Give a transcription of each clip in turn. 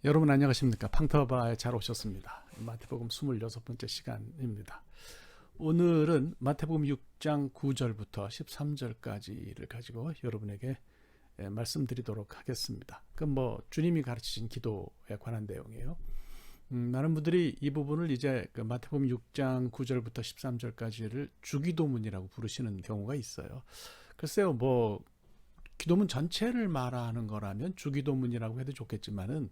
여러분 안녕하십니까? 팡터바에 잘 오셨습니다. 마태복음 26번째 시간입니다. 오늘은 마태복음 6장 9절부터 13절까지를 가지고 여러분에게 말씀드리도록 하겠습니다. 주님이 가르치신 기도에 관한 내용이에요. 많은 분들이 이 부분을 이제 마태복음 6장 9절부터 13절까지를 주기도문이라고 부르시는 경우가 있어요. 글쎄요, 기도문 전체를 말하는 거라면 주기도문이라고 해도 좋겠지만은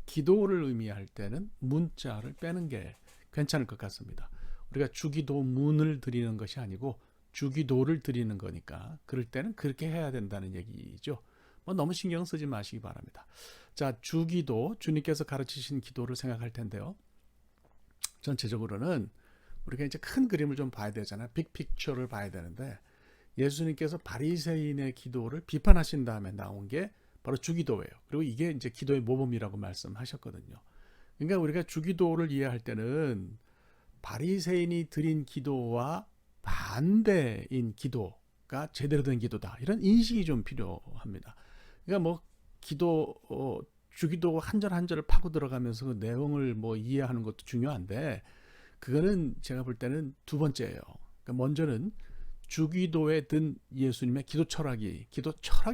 기도를 의미할 때는 문자를 빼는 게 괜찮을 것 같습니다. 우리가 주기도문을 드리는 것이 아니고 주기도를 드리는 거니까 그럴 때는 그렇게 해야 된다는 얘기죠. 너무 신경 쓰지 마시기 바랍니다. 자, 주기도, 주님께서 가르치신 기도를 생각할 텐데요. 전체적으로는 우리가 이제 큰 그림을 좀 봐야 되잖아요. 빅픽처를 봐야 되는데 예수님께서 바리새인의 기도를 비판하신 다음에 나온 게 바로 주기도예요. 그리고 이게 이제 기도의 모범이라고 말씀하셨거든요. 그러니까 우리가 주기도를 이해할 때는 바리새인이 드린 기도와 반대인 기도가 제대로 된 기도다. 이런 인식이 좀 필요합니다. 그러니까 주기도 한 절 한 절을 파고 들어가면서 그 내용을 이해하는 것도 중요한데 그거는 제가 볼 때는 두 번째예요. 그러니까 먼저는 주기도에 든 예수님의 기도 철학이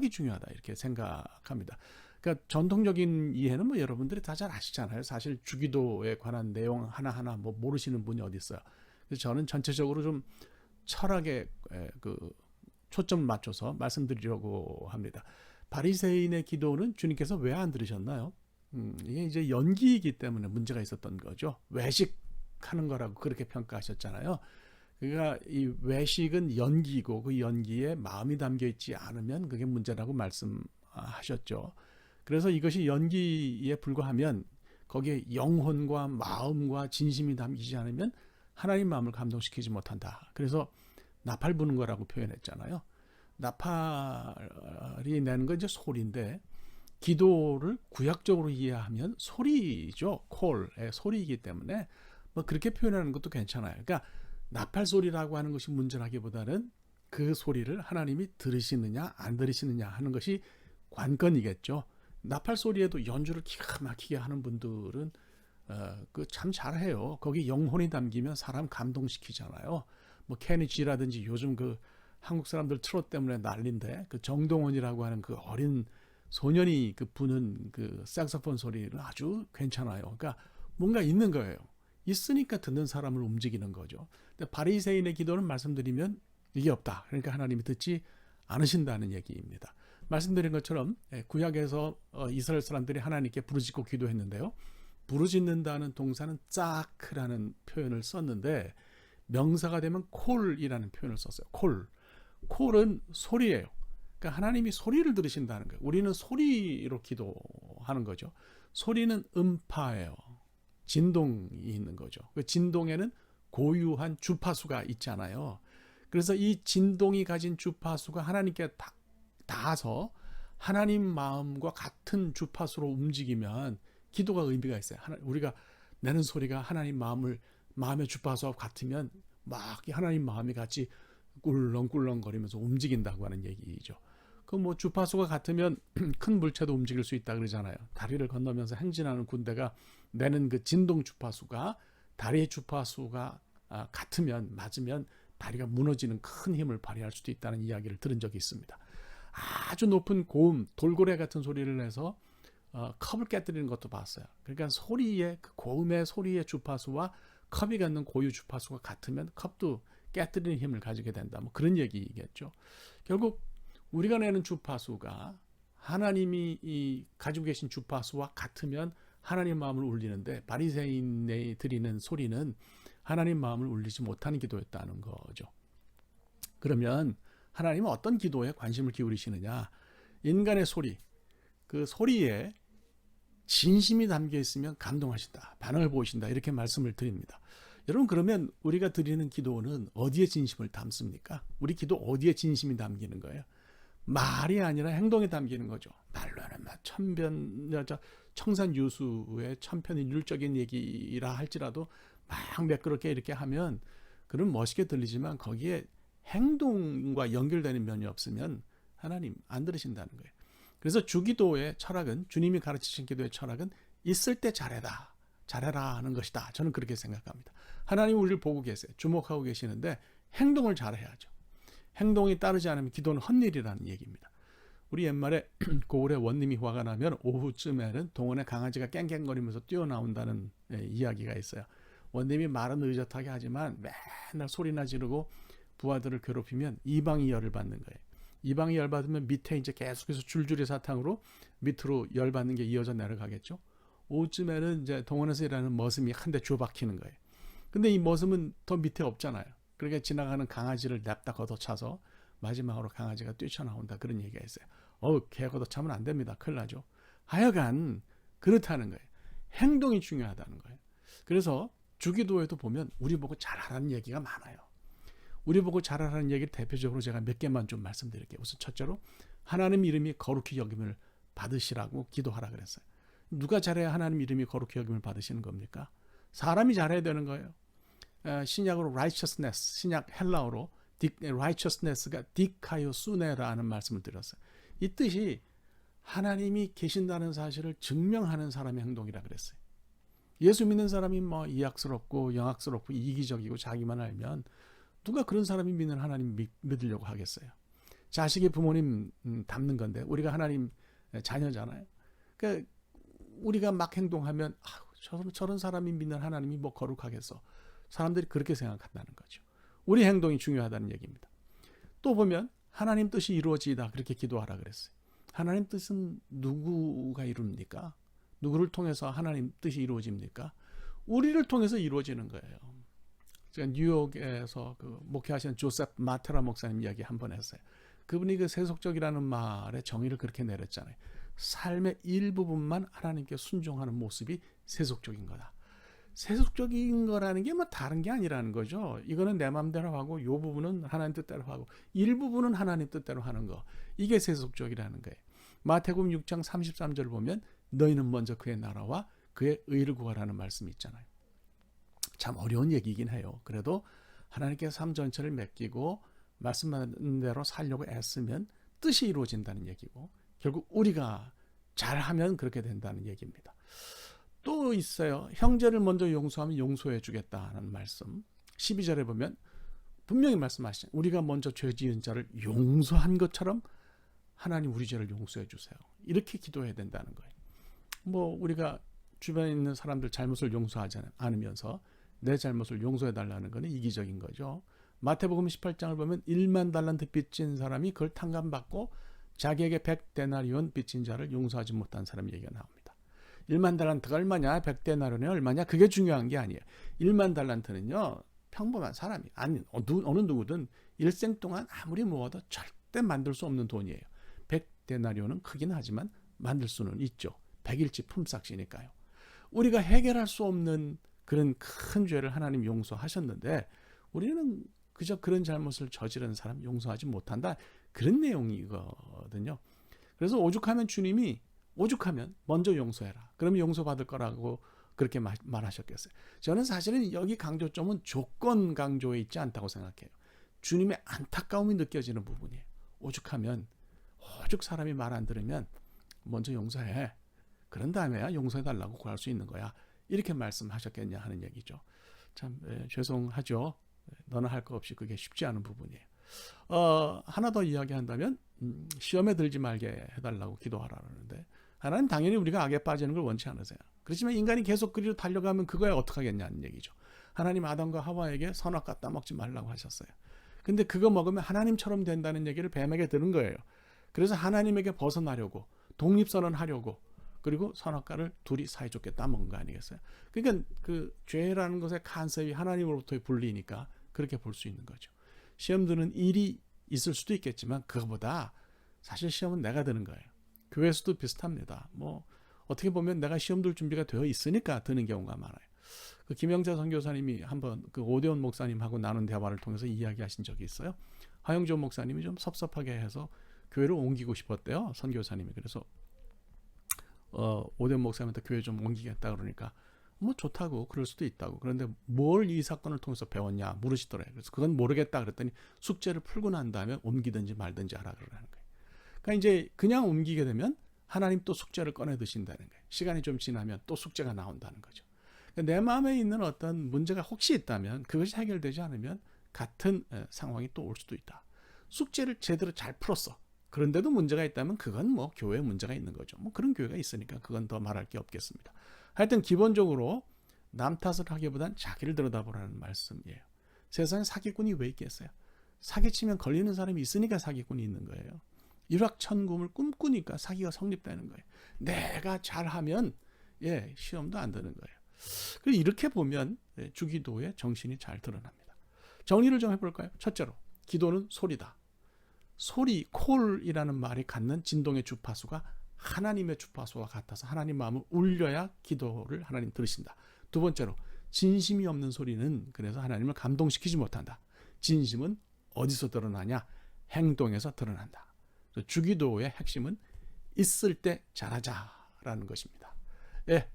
중요하다 이렇게 생각합니다. 그러니까 전통적인 이해는 여러분들이 다 잘 아시잖아요. 사실 주기도에 관한 내용 하나하나 모르시는 분이 어디 있어요. 그래서 저는 전체적으로 좀 철학에 초점을 맞춰서 말씀드리려고 합니다. 바리새인의 기도는 주님께서 왜 안 들으셨나요? 이게 이제 연기이기 때문에 문제가 있었던 거죠. 외식하는 거라고 그렇게 평가하셨잖아요. 그러니까 이 외식은 연기고 그 연기에 마음이 담겨 있지 않으면 그게 문제라고 말씀하셨죠. 그래서 이것이 연기에 불과하면 거기에 영혼과 마음과 진심이 담기지 않으면 하나님 마음을 감동시키지 못한다. 그래서 나팔 부는 거라고 표현했잖아요. 나팔이 내는 건 이제 소리인데 기도를 구약적으로 이해하면 소리죠. 콜의 소리이기 때문에 그렇게 표현하는 것도 괜찮아요. 그러니까 나팔 소리라고 하는 것이 문제라기보다는 그 소리를 하나님이 들으시느냐 안 들으시느냐 하는 것이 관건이겠죠. 나팔 소리에도 연주를 기가 막히게 하는 분들은 참 잘해요. 거기 영혼이 담기면 사람 감동시키잖아요. 케니 G라든지 요즘 한국 사람들 트롯 때문에 난린데 정동원이라고 하는 그 어린 소년이 부는 색소폰 소리는 아주 괜찮아요. 그러니까 뭔가 있는 거예요. 있으니까 듣는 사람을 움직이는 거죠. 근데 바리새인의 기도는 말씀드리면 이게 없다. 그러니까 하나님이 듣지 않으신다는 얘기입니다. 말씀드린 것처럼 구약에서 이스라엘 사람들이 하나님께 부르짖고 기도했는데요. 부르짖는다는 동사는 짝라는 표현을 썼는데 명사가 되면 콜이라는 표현을 썼어요. 콜은 소리예요. 그러니까 하나님이 소리를 들으신다는 거예요. 우리는 소리로 기도하는 거죠. 소리는 음파예요. 진동이 있는 거죠. 그 진동에는 고유한 주파수가 있잖아요. 그래서 이 진동이 가진 주파수가 하나님께 닿아서 하나님 마음과 같은 주파수로 움직이면 기도가 의미가 있어요. 우리가 내는 소리가 하나님 마음의 주파수와 같으면 하나님 마음이 같이 꿀렁꿀렁거리면서 움직인다고 하는 얘기죠. 주파수가 같으면 큰 물체도 움직일 수 있다 그러잖아요. 다리를 건너면서 행진하는 군대가 내는 그 진동 주파수가 다리의 주파수가 맞으면 다리가 무너지는 큰 힘을 발휘할 수도 있다는 이야기를 들은 적이 있습니다. 아주 높은 고음, 돌고래 같은 소리를 내서 컵을 깨뜨리는 것도 봤어요. 그러니까 고음의 소리의 주파수와 컵이 갖는 고유 주파수가 같으면 컵도 깨뜨리는 힘을 가지게 된다. 그런 얘기겠죠. 결국 우리가 내는 주파수가 하나님이 가지고 계신 주파수와 같으면 하나님 마음을 울리는데 바리새인이 드리는 소리는 하나님 마음을 울리지 못하는 기도였다는 거죠. 그러면 하나님은 어떤 기도에 관심을 기울이시느냐? 인간의 소리, 그 소리에 진심이 담겨 있으면 감동하신다, 반응을 보이신다 이렇게 말씀을 드립니다. 여러분 그러면 우리가 드리는 기도는 어디에 진심을 담습니까? 우리 기도 어디에 진심이 담기는 거예요? 말이 아니라 행동에 담기는 거죠. 말로는 청산유수의 천편일률적인 얘기라 할지라도 매끄럽게 이렇게 하면 그런 멋있게 들리지만 거기에 행동과 연결되는 면이 없으면 하나님 안 들으신다는 거예요. 그래서 주기도의 철학은, 주님이 가르치신 기도의 철학은 있을 때 잘해라 하는 것이다. 저는 그렇게 생각합니다. 하나님 우리를 보고 계세요. 주목하고 계시는데 행동을 잘해야죠. 행동이 따르지 않으면 기도는 헛일이라는 얘기입니다. 우리 옛말에 고을에 원님이 화가 나면 오후쯤에는 동원에 강아지가 깽깽거리면서 뛰어나온다는 이야기가 있어요. 원님이 말은 의젓하게 하지만 맨날 소리나 지르고 부하들을 괴롭히면 이방이 열을 받는 거예요. 이방이 열 받으면 밑에 이제 계속해서 줄줄이 사탕으로 밑으로 열 받는 게 이어져 내려가겠죠. 오후쯤에는 이제 동원에서 일하는 머슴이 한 대 줘 박히는 거예요. 근데 이 머슴은 더 밑에 없잖아요. 그러니까 지나가는 강아지를 냅다 걷어차서 마지막으로 강아지가 뛰쳐나온다, 그런 얘기가 있어요. 개 걷어차면 안 됩니다. 큰일 나죠. 하여간 그렇다는 거예요. 행동이 중요하다는 거예요. 그래서 주기도에도 보면 우리 보고 잘하라는 얘기가 많아요. 우리 보고 잘하라는 얘기를 대표적으로 제가 몇 개만 좀 말씀드릴게요. 우선 첫째로 하나님 이름이 거룩히 여김을 받으시라고 기도하라 그랬어요. 누가 잘해야 하나님 이름이 거룩히 여김을 받으시는 겁니까? 사람이 잘해야 되는 거예요. 신약으로 righteousness, 신약 헬라어로 righteousness가 디카이오수네라는 말씀을 드렸어요. 이 뜻이 하나님이 계신다는 사실을 증명하는 사람의 행동이라 그랬어요. 예수 믿는 사람이 뭐 이악스럽고 영악스럽고 이기적이고 자기만 알면 누가 그런 사람이 믿는 하나님 믿으려고 하겠어요. 자식이 부모님 닮는 건데 우리가 하나님 자녀잖아요. 그러니까 우리가 막 행동하면 저런 사람이 믿는 하나님이 뭐 거룩하겠어. 사람들이 그렇게 생각한다는 거죠. 우리 행동이 중요하다는 얘기입니다. 또 보면 하나님 뜻이 이루어지다 그렇게 기도하라 그랬어요. 하나님 뜻은 누구가 이룹니까? 누구를 통해서 하나님 뜻이 이루어집니까? 우리를 통해서 이루어지는 거예요. 제가 뉴욕에서 그 목회하시는 조셉 마테라 목사님 이야기 한 번 했어요. 그분이 그 세속적이라는 말의 정의를 그렇게 내렸잖아요. 삶의 일부분만 하나님께 순종하는 모습이 세속적인 거다. 세속적인 거라는 게 뭐 다른 게 아니라는 거죠. 이거는 내 마음대로 하고 이 부분은 하나님 뜻대로 하고 일부분은 하나님 뜻대로 하는 거. 이게 세속적이라는 거예요. 마태복음 6장 33절 보면 너희는 먼저 그의 나라와 그의 의를 구하라는 말씀이 있잖아요. 참 어려운 얘기이긴 해요. 그래도 하나님께 삶 전체를 맡기고 말씀하는 대로 살려고 애쓰면 뜻이 이루어진다는 얘기고 결국 우리가 잘하면 그렇게 된다는 얘기입니다. 또 있어요. 형제를 먼저 용서하면 용서해 주겠다는 말씀. 12절에 보면 분명히 말씀하시죠. 우리가 먼저 죄 지은 자를 용서한 것처럼 하나님 우리 죄를 용서해 주세요. 이렇게 기도해야 된다는 거예요. 뭐 우리가 주변에 있는 사람들 잘못을 용서하지 않으면서 내 잘못을 용서해 달라는 것은 이기적인 거죠. 마태복음 18장을 보면 1만 달란트 빚진 사람이 그걸 탕감받고 자기에게 100데나리온 빚진 자를 용서하지 못한 사람 얘기가 나옵니다. 1만 달란트가 얼마냐, 100데나리온이 얼마냐, 그게 중요한 게 아니에요. 1만 달란트는요, 평범한 사람이 아니 어느 누구든 일생 동안 아무리 모아도 절대 만들 수 없는 돈이에요. 100데나리온은 크긴 하지만 만들 수는 있죠. 100일치 품삯이니까요. 우리가 해결할 수 없는 그런 큰 죄를 하나님 용서하셨는데 우리는 그저 그런 잘못을 저지른 사람 용서하지 못한다. 그런 내용이거든요. 그래서 오죽하면 주님이 오죽하면 먼저 용서해라. 그러면 용서받을 거라고 그렇게 말하셨겠어요. 저는 사실은 여기 강조점은 조건 강조에 있지 않다고 생각해요. 주님의 안타까움이 느껴지는 부분이에요. 오죽하면 오죽 사람이 말 안 들으면 먼저 용서해. 그런 다음에야 용서해달라고 구할 수 있는 거야. 이렇게 말씀하셨겠냐 하는 얘기죠. 참 죄송하죠. 너는 할 거 없이 그게 쉽지 않은 부분이에요. 하나 더 이야기한다면 시험에 들지 말게 해달라고 기도하라는데 하나님 당연히 우리가 악에 빠지는 걸 원치 않으세요. 그렇지만 인간이 계속 그리로 달려가면 그거에 어떡하겠냐는 얘기죠. 하나님 아담과 하와에게 선악과 따먹지 말라고 하셨어요. 근데 그거 먹으면 하나님처럼 된다는 얘기를 뱀에게 들은 거예요. 그래서 하나님에게 벗어나려고 독립선언하려고 그리고 선악과를 둘이 사이좋게 따먹은 거 아니겠어요? 그러니까 그 죄라는 것의 컨셉이 하나님으로부터의 분리니까 그렇게 볼 수 있는 거죠. 시험 드는 일이 있을 수도 있겠지만 그거보다 사실 시험은 내가 드는 거예요. 교회에서도 비슷합니다. 뭐 어떻게 보면 내가 시험 들 준비가 되어 있으니까 드는 경우가 많아요. 그 김영자 선교사님이 한번 그 오대원 목사님하고 나눈 대화를 통해서 이야기하신 적이 있어요. 하영조 목사님이 좀 섭섭하게 해서 교회를 옮기고 싶었대요. 선교사님이. 그래서 오대원 목사님한테 교회 좀 옮기겠다 그러니까 뭐 좋다고 그럴 수도 있다고. 그런데 뭘 이 사건을 통해서 배웠냐 물으시더래요. 그래서 그건 모르겠다 그랬더니 숙제를 풀고 난 다음에 옮기든지 말든지 하라 그러라는 거예요. 그러니까 이제 그냥 옮기게 되면 하나님 또 숙제를 꺼내 드신다는 거예요. 시간이 좀 지나면 또 숙제가 나온다는 거죠. 내 마음에 있는 어떤 문제가 혹시 있다면 그것이 해결되지 않으면 같은 상황이 또 올 수도 있다. 숙제를 제대로 잘 풀었어. 그런데도 문제가 있다면 그건 뭐 교회에 문제가 있는 거죠. 뭐 그런 교회가 있으니까 그건 더 말할 게 없겠습니다. 하여튼 기본적으로 남 탓을 하기보단 자기를 들여다보라는 말씀이에요. 세상에 사기꾼이 왜 있겠어요? 사기치면 걸리는 사람이 있으니까 사기꾼이 있는 거예요. 일확천금을 꿈꾸니까 사기가 성립되는 거예요. 내가 잘하면 시험도 안 드는 거예요. 그래서 이렇게 보면 주기도의 정신이 잘 드러납니다. 정리를 좀 해볼까요? 첫째로 기도는 소리다. 소리, 콜이라는 말이 갖는 진동의 주파수가 하나님의 주파수와 같아서 하나님 마음을 울려야 기도를 하나님 들으신다. 두 번째로 진심이 없는 소리는 그래서 하나님을 감동시키지 못한다. 진심은 어디서 드러나냐? 행동에서 드러난다. 주기도의 핵심은 있을 때 잘하자라는 것입니다.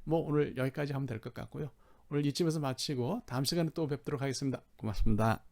뭐 오늘 여기까지 하면 될 것 같고요. 오늘 이쯤에서 마치고 다음 시간에 또 뵙도록 하겠습니다. 고맙습니다.